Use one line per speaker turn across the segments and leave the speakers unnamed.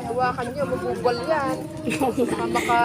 Hawakan niyo, mabubal yan. Baka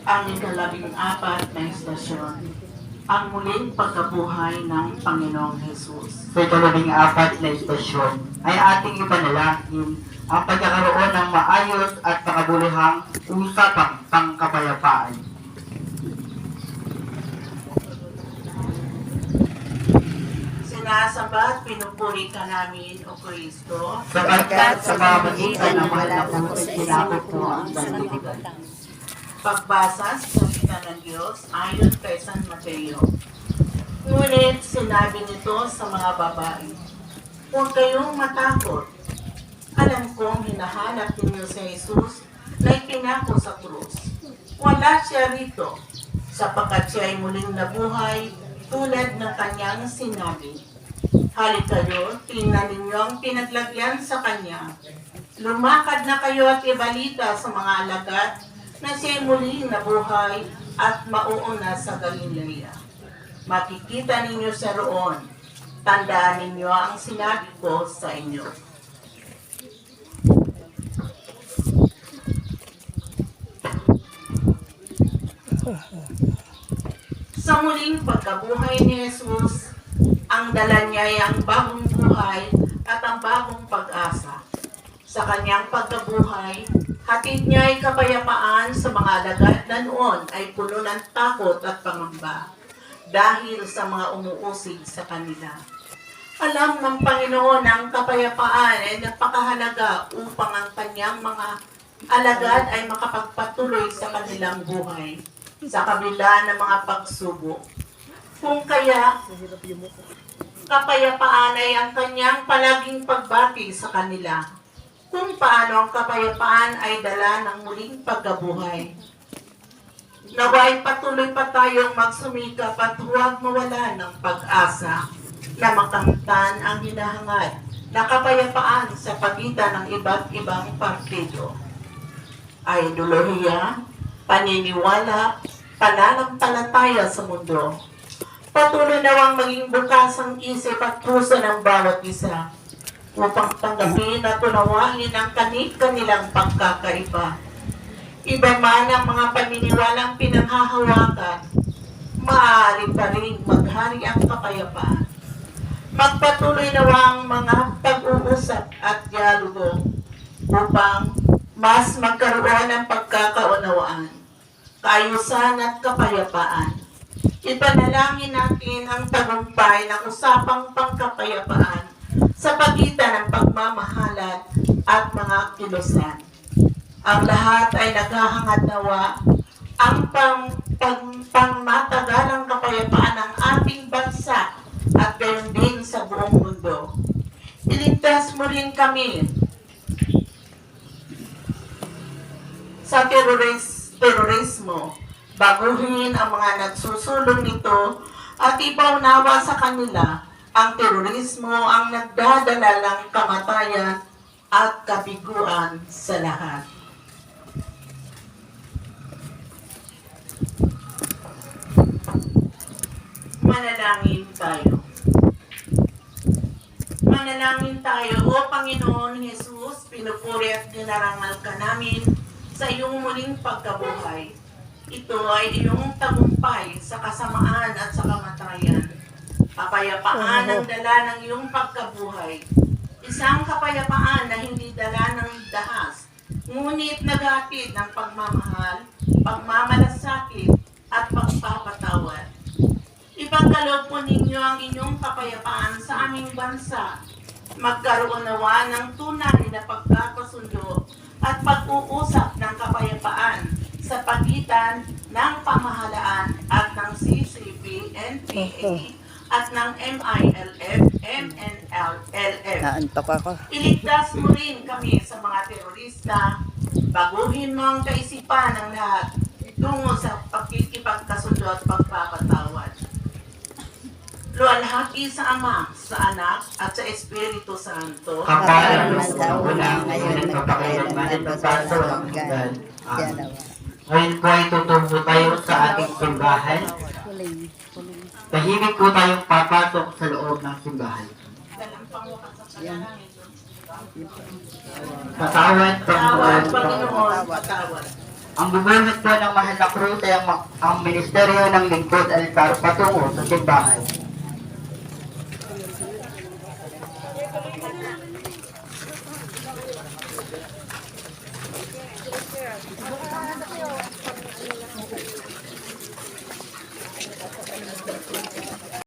ang ika-14 na istasyon, ang muling pagkabuhay ng Panginoong Hesus.
Sa ika-14 na istasyon ay ating ipanalangin ang pagkakaroon ng maayos at makabuluhang usapang pangkapayapaan.
Sinasamba at pinupuri ka namin, O Kristo,
Sapagkat sa pamamagitan ng mahal na puso'y sinakop mo ang sanlibutan.
pagbasa sa salita ng Diyos ayon kay San Mateo. Ngunit sinabi nito sa mga babae, huwag kayong matakot. Alam kong hinahanap ninyo si Jesus na ipinako sa krus. Wala siya rito, sapagkat siya ay muling nabuhay tulad ng kanyang sinabi. Halika kayo, tingnan ninyo ang pinaglagyan sa kanya. Lumakad na kayo at ibalita sa mga alagad na siya'y muling nabuhay at mauuna sa Galilea. Makikita ninyo siya roon. Tandaan ninyo ang sinabi ko sa inyo. Sa muling pagkabuhay ni Jesus, ang dala niya ay ang bagong buhay at ang bagong pag-asa. Sa kanyang pagkabuhay, hatid niya ay kapayapaan sa mga alagad na noon ay puno ng takot at pangamba dahil sa mga umuusig sa kanila. Alam ng Panginoon ang kapayapaan ay napakahalaga upang ang kanyang mga alagad ay makapagpatuloy sa kanilang buhay sa kabila ng mga pagsubok. Kung kaya, kapayapaan ay ang kanyang palaging pagbati sa kanila. Kung paano ang kapayapaan ay dala ng muling pagkabuhay. Naway patuloy pa tayong magsumikap at huwag mawala ng pag-asa na makamtan ang hinahangad na kapayapaan sa pagitan ng iba't ibang partido. Ideolohiya, paniniwala, pananampalataya sa mundo. Patuloy nawang maging bukas ang isip at puso ng bawat isa upang tanggapin at unawain ang kanilang pagkakaiba. Iba man ang mga paniniwalang pinanghahawakan, maaari pa rin maghari ang kapayapaan. Magpatuloy nawang mga pag-uusap at dialogo upang mas magkaroon ng pagkakaunawaan, kaayusan at kapayapaan. Ipanalangin natin ang tagumpay ng usapang pangkapayapaan sa pagitan ng pagmamahalan at mga kilusan. Ang lahat ay naghahangad nawa ang pangmatagalang kapayapaan ng ating bansa at gayon din sa buong mundo. Iligtas mo rin kami sa terorismo. Baguhin ang mga nagsusulong nito at ipaunawa sa kanila ang terorismo ang nagdadala ng kamatayan at kabiguan sa lahat. Manalangin tayo. Manalangin tayo, O Panginoon Jesus, pinupuri at dinarangal ka namin sa iyong muling pagkabuhay. Ito ay iyong tagumpay sa kasamaan at sa kamatayan. Kapayapaan ang dala ng iyong pagkabuhay. Isang kapayapaan na hindi dala ng dahas, ngunit naghatid ng pagmamahal, pagmamalasakit at pagpapatawad. Ipagkaloob po ninyo ang inyong kapayapaan sa aming bansa. Magkaroon nawa ng tunay na pagkakasundo at pag-uusap ng kapayapaan sa pagitan ng pamahalaan at ng CCP, NPA at ng MILF, MNLF.
Naantok ako.
Iligtas mo rin kami sa mga terorista. Baguhin mo ang kaisipan ng lahat tungo sa pakikipagkasundo at pagpapatawad. Luwalhati sa Ama, sa Anak, at sa Espiritu Santo.
Kapalan mo sa una, ngayon at kapakailanman at magpaso ang hanggan. Amen. Ngayon po ay tutungo tayo sa ating simbahan. Tahimik po tayong papasok sa loob ng simbahan.
Dalang pangwakas sa panalangin.
Patawad,
Patawad,
Panginoon.
Panginoon, patawad.
Ang bubuhat po ng mahal na krus ay ang ministeryo ng lingkod altar patungo sa simbahan.